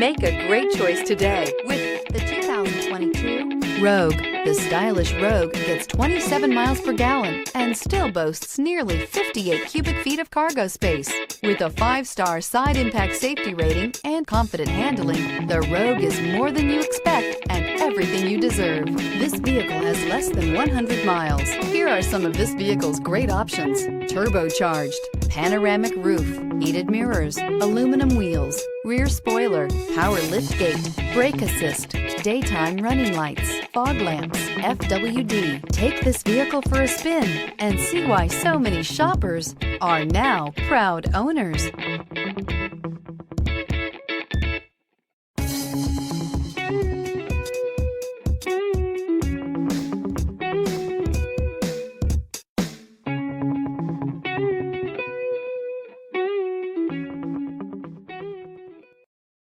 Make a great choice today with the 2022 Rogue. The stylish Rogue gets 27 miles per gallon and still boasts nearly 58 cubic feet of cargo space. With a 5-star side impact safety rating and confident handling, the Rogue is more than you expect and everything you deserve. This vehicle has less than 100 miles. Here are some of this vehicle's great options: turbocharged, panoramic roof, heated mirrors, aluminum wheels, rear spoiler, power liftgate, brake assist, daytime running lights, fog lamps, FWD. Take this vehicle for a spin and see why so many shoppers are now proud owners.